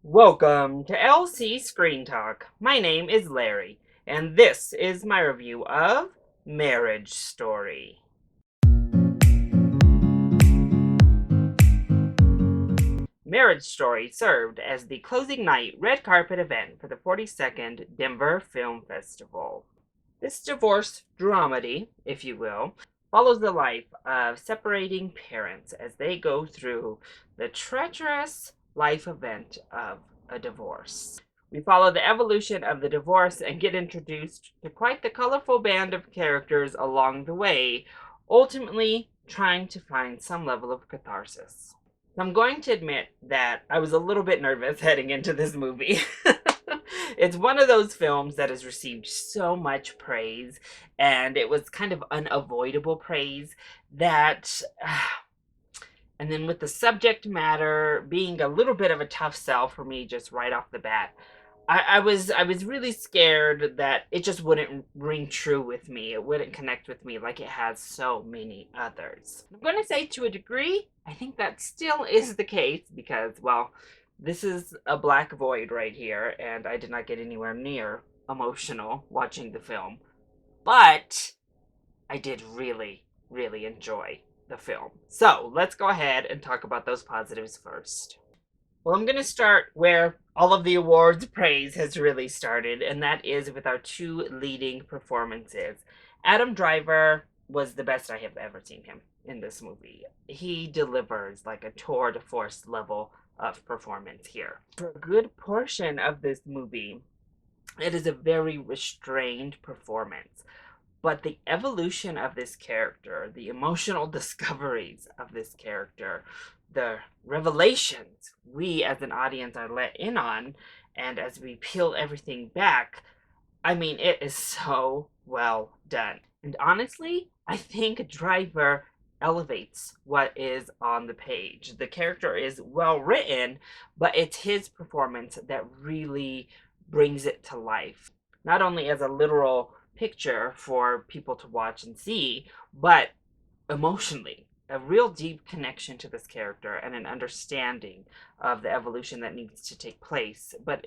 Welcome to LC Screen Talk. My name is Larry, and this is my review of Marriage Story. Marriage Story served as the closing night red carpet event for the 42nd Denver Film Festival. This divorce dramedy, if you will, follows the life of separating parents as they go through the treacherous life event of a divorce. We follow the evolution of the divorce and get introduced to quite the colorful band of characters along the way, ultimately trying to find some level of catharsis. I'm going to admit that I was a little bit nervous heading into this movie. It's one of those films that has received so much praise, and it was kind of unavoidable praise that and then with the subject matter being a little bit of a tough sell for me just right off the bat, I was really scared that it just wouldn't ring true with me. It wouldn't connect with me like it has so many others. I'm going to say to a degree, I think that still is the case because, well, this is a black void right here, and I did not get anywhere near emotional watching the film. But I did really, really enjoy the film. So let's go ahead and talk about those positives first. Well, I'm going to start where all of the awards praise has really started, and that is with our two leading performances. Adam Driver was the best I have ever seen him in this movie. He delivers like a tour de force level of performance here. For a good portion of this movie, it is a very restrained performance. But the evolution of this character, the emotional discoveries of this character, the revelations we as an audience are let in on, and as we peel everything back, I mean, it is so well done. And honestly, I think Driver elevates what is on the page. The character is well written, but it's his performance that really brings it to life. Not only as a literal picture for people to watch and see, but emotionally. A real deep connection to this character and an understanding of the evolution that needs to take place. But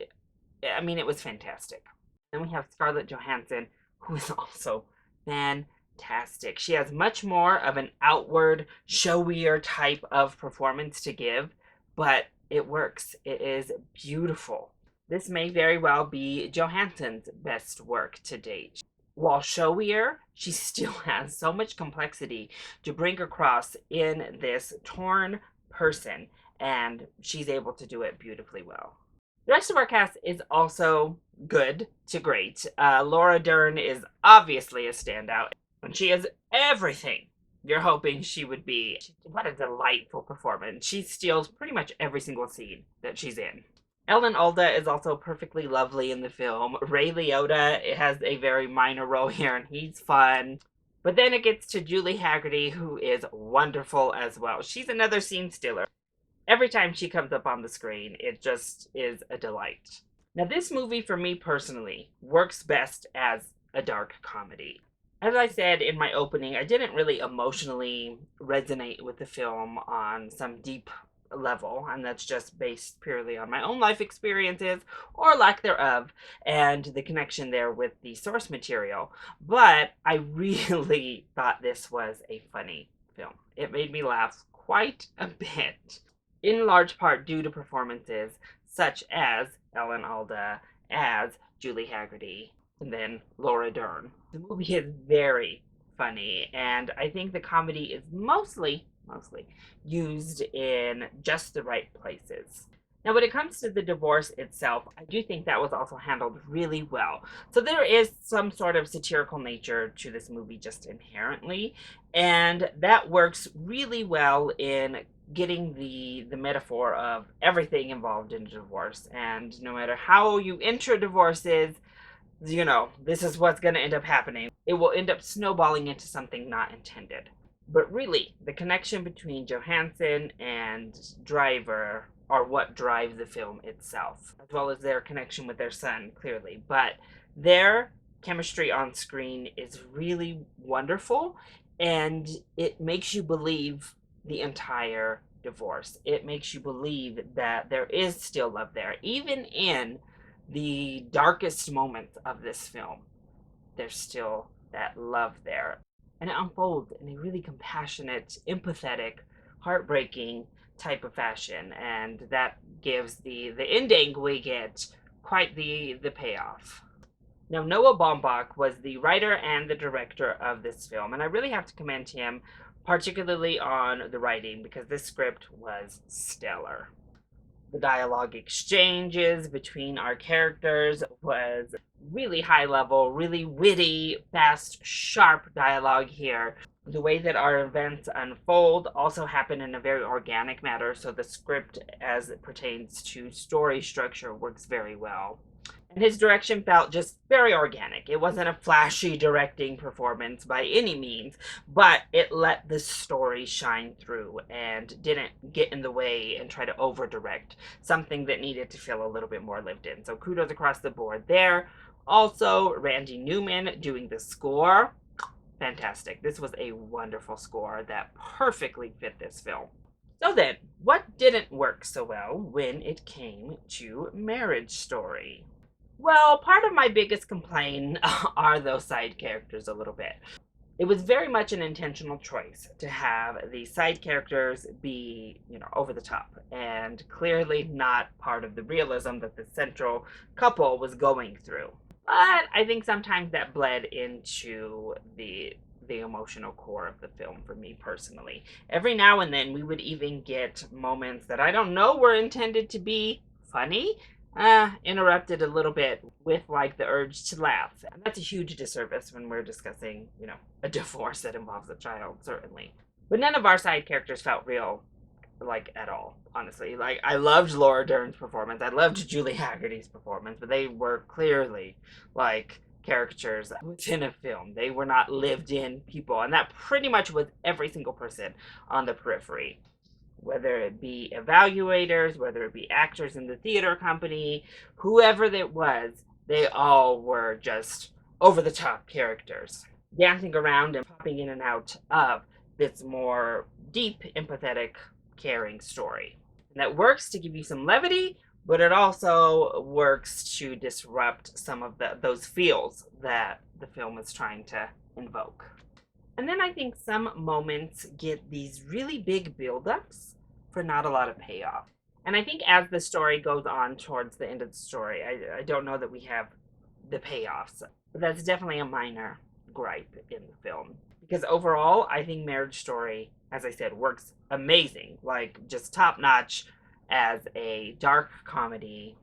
I mean, it was fantastic. Then we have Scarlett Johansson, who is also fantastic. She has much more of an outward, showier type of performance to give, but it works. It is beautiful. This may very well be Johansson's best work to date. While showier, she still has so much complexity to bring across in this torn person, and she's able to do it beautifully well. The rest of our cast is also good to great. Laura Dern is obviously a standout, and she is everything you're hoping she would be. What a delightful performance. She steals pretty much every single scene that she's in. Ellen Alda is also perfectly lovely in the film. Ray Liotta has a very minor role here, and he's fun. But then it gets to Julie Haggerty, who is wonderful as well. She's another scene stealer. Every time she comes up on the screen, it just is a delight. Now, this movie, for me personally, works best as a dark comedy. As I said in my opening, I didn't really emotionally resonate with the film on some deep level, and that's just based purely on my own life experiences or lack thereof and the connection there with the source material. But I really thought this was a funny film. It made me laugh quite a bit, in large part due to performances such as Ellen Alda, as Julie Haggerty, and then Laura Dern. The movie is very funny, and I think the comedy is mostly used in just the right places. Now, when it comes to the divorce itself, I do think that was also handled really well. So there is some sort of satirical nature to this movie just inherently, and that works really well in getting the metaphor of everything involved in a divorce. And no matter how you enter divorces, this is what's going to end up happening. It will end up snowballing into something not intended. But really, the connection between Johansson and Driver are what drive the film itself, as well as their connection with their son, clearly. But their chemistry on screen is really wonderful, and it makes you believe the entire divorce. It makes you believe that there is still love there. Even in the darkest moments of this film, there's still that love there. And it unfolds in a really compassionate, empathetic, heartbreaking type of fashion. And that gives the ending we get quite the payoff. Now, Noah Baumbach was the writer and the director of this film, and I really have to commend him, particularly on the writing, because this script was stellar. The dialogue exchanges between our characters was really high level, really witty, fast, sharp dialogue here. The way that our events unfold also happen in a very organic manner, so the script, as it pertains to story structure, works very well. And his direction felt just very organic. It wasn't a flashy directing performance by any means, but it let the story shine through and didn't get in the way and try to over direct something that needed to feel a little bit more lived in. So kudos across the board there. Also, Randy Newman doing the score. Fantastic. This was a wonderful score that perfectly fit this film. So then, what didn't work so well when it came to Marriage Story? Well, part of my biggest complaint are those side characters a little bit. It was very much an intentional choice to have the side characters be, over the top and clearly not part of the realism that the central couple was going through. But I think sometimes that bled into the emotional core of the film for me personally. Every now and then we would even get moments that I don't know were intended to be funny, interrupted a little bit with like the urge to laugh. And that's a huge disservice when we're discussing, a divorce that involves a child, certainly. But none of our side characters felt real, like at all, honestly. Like, I loved Laura Dern's performance. I loved Julie Haggerty's performance, but they were clearly like characters within a film. They were not lived in people. And that pretty much was every single person on the periphery. Whether it be evaluators, whether it be actors in the theater company, whoever it was, they all were just over-the-top characters, dancing around and popping in and out of this more deep, empathetic, caring story. And that works to give you some levity, but it also works to disrupt some of those feels that the film is trying to invoke. And then I think some moments get these really big buildups for not a lot of payoff. And I think as the story goes on towards the end of the story, I don't know that we have the payoffs. But that's definitely a minor gripe in the film. Because overall, I think Marriage Story, as I said, works amazing. Like, just top notch as a dark comedy,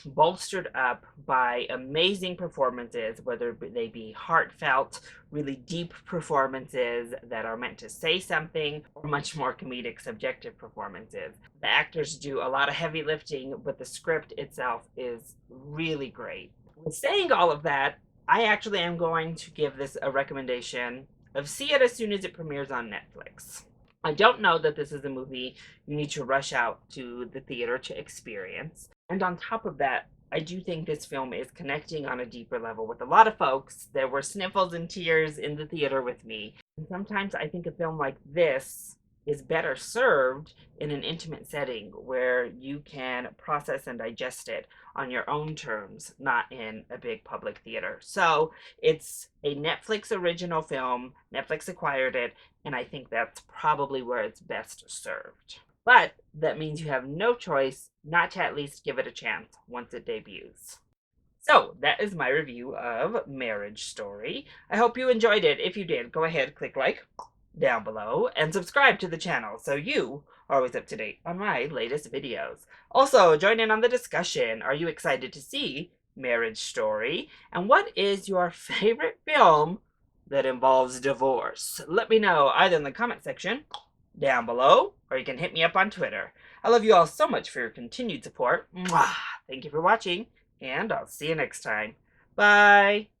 bolstered up by amazing performances, whether they be heartfelt, really deep performances that are meant to say something, or much more comedic, subjective performances. The actors do a lot of heavy lifting, but the script itself is really great. With saying all of that, I actually am going to give this a recommendation of see it as soon as it premieres on Netflix. I don't know that this is a movie you need to rush out to the theater to experience. And on top of that, I do think this film is connecting on a deeper level with a lot of folks. There were sniffles and tears in the theater with me. And sometimes I think a film like this is better served in an intimate setting where you can process and digest it on your own terms, not in a big public theater. So it's a Netflix original film. Netflix acquired it, and I think that's probably where it's best served. But that means you have no choice not to at least give it a chance once it debuts. So that is my review of Marriage Story. I hope you enjoyed it. If you did, go ahead, click like down below and subscribe to the channel so you are always up to date on my latest videos. Also, join in on the discussion. Are you excited to see Marriage Story? And what is your favorite film that involves divorce? Let me know either in the comment section down below, or you can hit me up on Twitter. I love you all so much for your continued support. Mwah! Thank you for watching, and I'll see you next time. Bye!